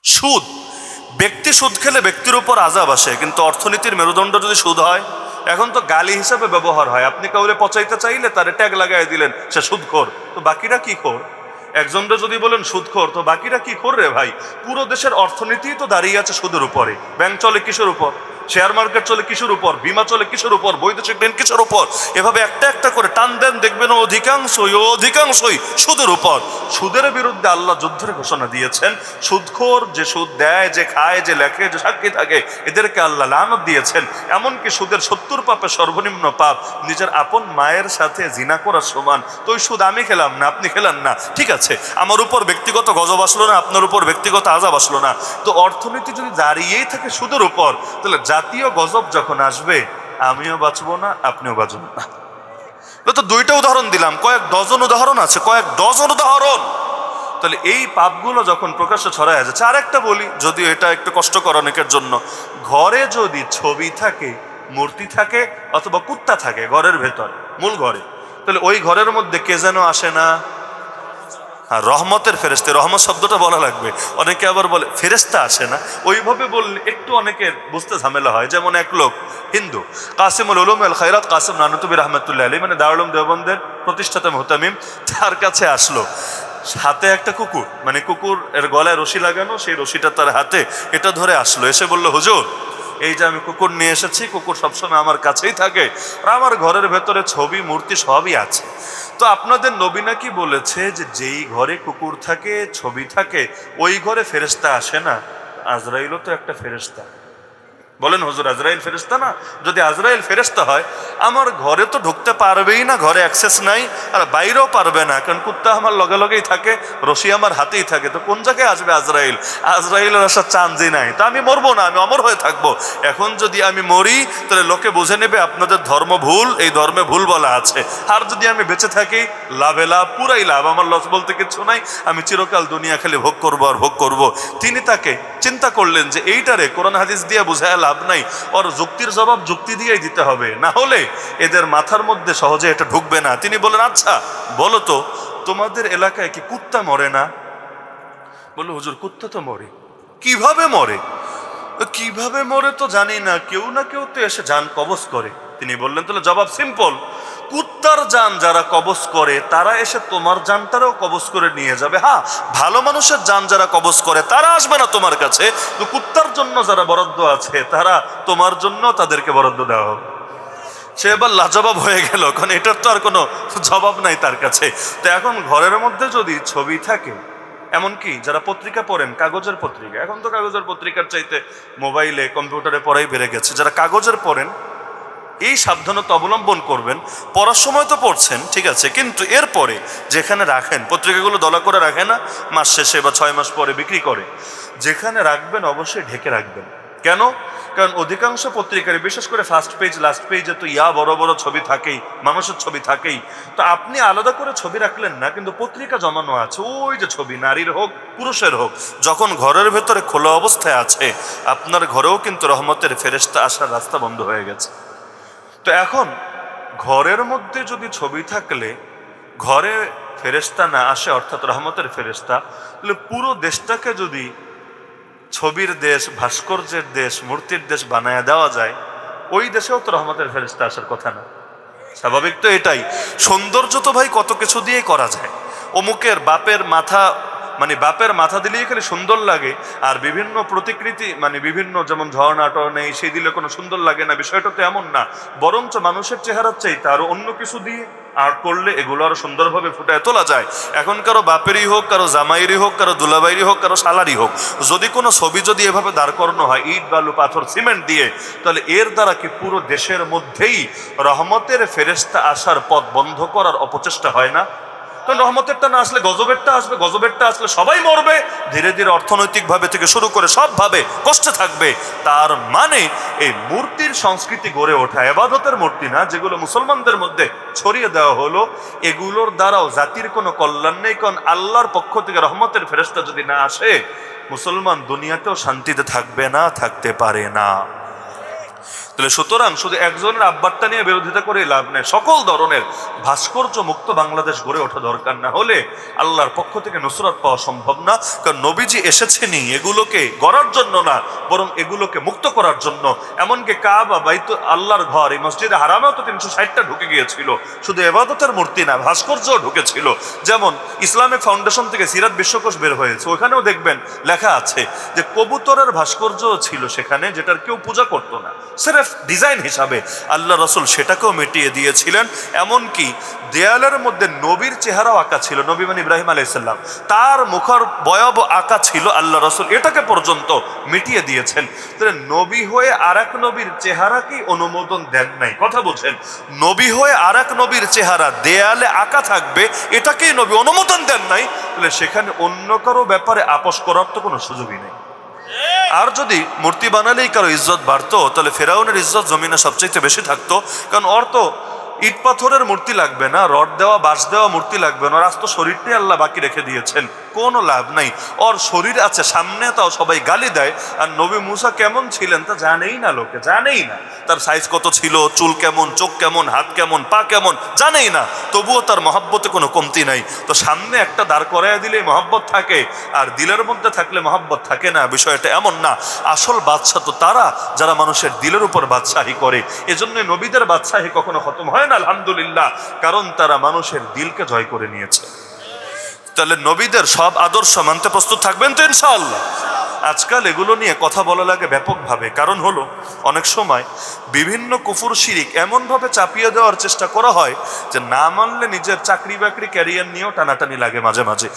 সুদ, ব্যক্তি সুদ খেলে ব্যক্তির উপর আযাব আসে, কিন্তু অর্থনীতির মেরুদণ্ড যদি সুদ হয়, এখন তো গালি হিসাবে ব্যবহার হয়। আপনি কাউরে পচাইতে চাইলে তারে ট্যাগ লাগাই দিলেন সে সুদখোর, তো বাকিরা কি খোর? একজনটা যদি বলেন সুদখোর, তো বাকিরা কি খোর রে ভাই? পুরো দেশের অর্থনীতি তো দাঁড়িয়ে আছে সুদের উপরে। ব্যাংক চলে কিসের উপর? শেয়ার মার্কেট চলে কিসের উপর? বিমা চলে কিসের উপর? বৈদেশিক ঋণ কিসের উপর? এভাবে একটা একটা করে টান দেন, দেখবেন অধিকাংশই সুদের উপর। সুদের বিরুদ্ধে আল্লাহ যুদ্ধের ঘোষণা দিয়েছেন। সুদখোর, যে সুদ দেয়, যে খায়, যে লেখে, যে সাক্ষী থাকে, এদেরকে আল্লাহ লানত দিয়েছেন। এমনকি সুদের 70 পাপে সর্বনিম্ন পাপ নিজের আপন মায়ের সাথে জিনা করার সমান। তো ওই সুদ আমি খেলাম না, আপনি খেলাম না, ঠিক আছে, আমার উপর ব্যক্তিগত গজব আসলো না, আপনার উপর ব্যক্তিগত আযাব আসলো না। তো অর্থনীতি যদি দাঁড়িয়েই থাকে সুদের উপর, তাহলে জাতীয় গজব যখন আসবে, আমিও বাঁচবো না, আপনিও বাঁচবেন না। তো দুইটা উদাহরণ দিলাম, কয়েক ডজন উদাহরণ আছে, কয়েক ডজন উদাহরণ। তাহলে এই পাপগুলো যখন প্রকাশ্যে ছড়ায় যাচ্ছে। আর একটা বলি, যদিও এটা একটু কষ্টকর অনেকের জন্য, ঘরে যদি ছবি থাকে, মূর্তি থাকে, অথবা কুত্তা থাকে ঘরের ভেতর, মূল ঘরে, তাহলে ওই ঘরের মধ্যে কে যেন আসে না? আর রহমতের ফেরেশতা, রহমত শব্দটা বলা লাগবে। অনেকে আবার বলে ফেরেশতা আসে না, ওইভাবে বললে একটু অনেকের বুঝতে ঝামেলা হয়। যেমন এক লোক হিন্দু, কাসিমুল উলুম আল খায়রাত কাসিম নানুতুবি রহমতুল্লাহ আলাইহি, মানে দারুল উলুম দেওবন্দের প্রতিষ্ঠাতা মুহতামিম, তার কাছে আসলো। হাতে একটা কুকুর, মানে কুকুর এর গলায় রশি লাগানো, সেই রশিটা তার হাতে, এটা ধরে আসলো। এসে বলল, হুজুর, এই যে আমি কুকুর নিয়ে এসেছি, কুকুর সবসময় আমার কাছেই থাকে, আর আমার ঘরের ভেতরে ছবি মূর্তি সবই আছে। তো আপনাদের নবী নাকি বলেছে যে যেই ঘরে কুকুর থাকে, ছবি থাকে, ওই ঘরে ফেরেশতা আসে না। আজরাইলও তো একটা ফেরেশতা। বলেন হুজুর, আজরাইল ফেরেশতা না? যদি আজরাইল ফেরেশতা হয়, আমার ঘরে তো ঢুকতে পারবেই না, ঘরে অ্যাক্সেস নাই, আর বাইরেও পারবে না, কারণ কুত্তা আমার লগে লগেই থাকে, রশি আমার হাতেই থাকে। তো কোন জায়গায় আসবে আজরাইল? আজরাইলের আসার চান্সই নাই। তো আমি মরবো না, আমি অমর হয়ে থাকবো। এখন যদি আমি মরি, তাহলে লোকে বুঝে নেবে আপনাদের ধর্ম ভুল, এই ধর্মে ভুল বলা আছে। আর যদি আমি বেঁচে থাকি, লাভে লাভ, পুরাই লাভ, আমার লস বলতে কিচ্ছু নাই। আমি চিরকাল দুনিয়া খালি ভোগ করবো আর ভোগ করবো। তিনি তাকে চিন্তা করলেন যে এইটারে কোরআন হাদিস দিয়ে বুঝায় লাভ নাই, ওর যুক্তির জবাব যুক্তি দিয়েই দিতে হবে, না হলে এদের মাথার মধ্যে সহজে এটা ঢুকবে না। তিনি বলেন, আচ্ছা বলো তো, তোমাদের এলাকায় কি কুত্তা মরে না? বললো, হুজুর, কুত্তা তো মরে। কিভাবে মরে? কিভাবে মরে তো জানি না, কেউ না কেউ তো এসে জান কবজ করে। তিনি বললেন, তাহলে জবাব সিম্পল, কুত্তার জান যারা কবজ করে, তারা এসে তোমার জানটারও কবজ করে নিয়ে যাবে। হ্যাঁ, ভালো মানুষের জান যারা কবজ করে, তারা আসবে না তোমার কাছে। তো কুত্তার জন্য যারা বরাদ্দ আছে, তারা তোমার জন্য তাদেরকে বরাদ্দ দেওয়া হবে। সে এবার লাজবাব হয়ে গেল, কারণ এটার তো আর কোনো জবাব নাই তার কাছে। তো এখন ঘরের মধ্যে যদি ছবি থাকে, এমনকি যারা পত্রিকা পড়েন, কাগজের পত্রিকা, এখন তো কাগজের পত্রিকার চাইতে মোবাইলে, কম্পিউটারে পড়াই বেড়ে গেছে, যারা কাগজের পড়েন, এই সাবধানতা অবলম্বন করবেন। পড়ার সময় তো পড়ছেন, ঠিক আছে, কিন্তু এরপরে যেখানে রাখেন, পত্রিকাগুলো দলা করে রাখে না, মাস শেষে বা 6 মাস পরে বিক্রি করে, যেখানে রাখবেন অবশ্যই ঢেকে রাখবেন। কেন? কারণ অধিকাংশ পত্রিকায়, বিশেষ করে ফার্স্ট পেজ, লাস্ট পেজে তো বড় বড় ছবি থাকেই, মানুষের ছবি থাকেই। তো আপনি আলাদা করে ছবি রাখলেন না, কিন্তু পত্রিকা জমানো আছে, ওই যে ছবি, নারীর হোক পুরুষের হোক, যখন ঘরের ভেতরে খোলা অবস্থায় আছে, আপনার ঘরেও কিন্তু রহমতের ফেরেশতা আসার রাস্তা বন্ধ হয়ে গেছে। তো এখন ঘরের মধ্যে যদি ছবি থাকলে ঘরে ফেরেশতা না আসে, অর্থাৎ রহমতের ফেরেশতা, তাহলে পুরো দেশটাকে যদি ছবির দেশ, ভাস্কর্যের দেশ, মূর্তির দেশ বানায় দেওয়া যায়, ওই দেশেও তো রহমতের ফেরেশতা আসার কথা না? স্বাভাবিক তো এটাই। সৌন্দর্য তো ভাই কত কিছু দিয়ে করা যায়। অমুকের বাপের মাথা, মানে বাপের মাথা দিলেই খালি সুন্দর লাগে, আর বিভিন্ন প্রতিকৃতি, মানে বিভিন্ন যেমন ঝর্ণা টর্ণা, সেই দিলে কোনো সুন্দর লাগে না, বিষয়টা তো এমন না। বরঞ্চ মানুষের চেহারার চাইতে আরো অন্য কিছু দিয়ে আর্ট করলে এগুলো আরো সুন্দরভাবে ফুটায় তোলা যায়। এখন কারো বাপেরই হোক, কারো জামাইরই হোক, কারো দুলাবাইরই হোক, কারো শালারই হোক, যদি কোনো ছবি যদি এভাবে দাঁড় করানো হয় ইট, বালু, পাথর, সিমেন্ট দিয়ে, তাহলে এর দ্বারা কি পুরো দেশের মধ্যেই রহমতের ফেরেশতা আসার পথ বন্ধ করার অপচেষ্টা হয় না? কারণ রহমতেরটা না আসলে গজবেরটা আসবে, গজবেরটা আসলে সবাই মরবে, ধীরে ধীরে অর্থনৈতিকভাবে থেকে শুরু করে সবভাবে কষ্টে থাকবে। তার মানে এই মূর্তির সংস্কৃতি গড়ে ওঠা, ইবাদতের মূর্তি না, যেগুলো মুসলমানদের মধ্যে ছড়িয়ে দেওয়া হলো, এগুলোর দ্বারাও জাতির কোনো কল্যাণ নেই। কারণ আল্লাহর পক্ষ থেকে রহমতের ফেরেশতা যদি না আসে, মুসলমান দুনিয়াতেও শান্তিতে থাকবে না, থাকতে পারে না। তাহলে সুতরাং শুধু একজনের আব্বারটা নিয়ে বিরোধিতা করে লাভ নেই, সকল ধরনের ভাস্কর্য মুক্ত বাংলাদেশ গড়ে ওঠা দরকার, না হলে আল্লাহর পক্ষ থেকে নুসরত পাওয়া সম্ভব না। কারণ নবীজি এসেছেনই এগুলোকে গড়ার জন্য না, বরং এগুলোকে মুক্ত করার জন্য। এমনকি কাবা, বাইত আল্লাহর ঘর, এই মসজিদে হারামেও তো 360টা ঢুকে গিয়েছিল, শুধু ইবাদতের মূর্তি না, ভাস্কর্যও ঢুকেছিল। যেমন ইসলামিক ফাউন্ডেশন থেকে সিরাত বিশ্বকোষ বের হয়েছে, ওখানেও দেখবেন লেখা আছে যে কবুতরের ভাস্কর্য ছিল সেখানে, যেটার কেউ পূজা করতো না, সিরেফ ডিজাইন হিসাবে। আল্লাহ রাসূল সেটাকেও মিটিয়ে দিয়েছিলেন। এমনকি দেয়ালের মধ্যে নবীর চেহারাও আঁকা ছিল, নবী মানে ইব্রাহিম আলাইহিস সালাম, তার মুখের বয়ব আঁকা ছিল, আল্লাহ রাসূল এটাকে পর্যন্ত মিটিয়ে দিয়েছেন। তাহলে নবী হয়ে আর এক নবীর চেহারাকেই অনুমোদন দেন নাই। কথা বলছেন, নবী হয়ে আর এক নবীর চেহারা দেয়ালে আঁকা থাকবে, এটাকেই নবী অনুমোদন দেন নাই। তাহলে সেখানে অন্য কারো ব্যাপারে আপোষ করার তো কোনো সুযোগই নেই। আর যদি মূর্তি বানালেই কারো ইজ্জত বাড়তো, তাহলে ফেরাউনের ইজ্জত জমিনে সবচেয়ে বেশি থাকতো। কারণ ওর তো ইট পাথরের মূর্তি লাগবে না, রড দেওয়া বাঁশ দেওয়া মূর্তি লাগবে না, আজ তো শরীরটাই আল্লাহ বাকি রেখে দিয়েছেন, কোনো লাভ নাই। ওর শরীর আছে সামনে, তাও সবাই গালি দেয়। আর নবী মুসা কেমন ছিলেন তা জানেই না, লোকে জানেই না। তার সাইজ কত ছিল, চুল কেমন, চোখ কেমন, হাত কেমন, পা কেমন জানেই না, তবুও তার মহব্বতে কোনো কমতি নাই। তো সামনে একটা দাঁড় করাইয়া দিলেই মহব্বত থাকে, আর দিলের মধ্যে থাকলে মহব্বত থাকে না, বিষয়টা এমন না। আসল বাদশা তো তারা যারা মানুষের দিলের উপর বাদশাহী করে। এজন্য নবীদের বাদশাহী কখনো খতম হয় না, আলহামদুলিল্লাহ, কারণ তারা মানুষের দিলকে জয় করে নিয়েছে। তাহলে নবীদের সব আদর্শ মানতে প্রস্তুত থাকবেন তো ইনশাআল্লাহ? আজকাল এগুলো নিয়ে কথা বলা লাগে ব্যাপকভাবে, কারণ হলো অনেক সময় বিভিন্ন কুফর শিরিক এমনভাবে চাপিয়ে দেওয়ার চেষ্টা করা হয় যে না মানলে নিজের চাকরি বাকরি ক্যারিয়ার নিয়েও টানাটানি লাগে মাঝে মাঝে।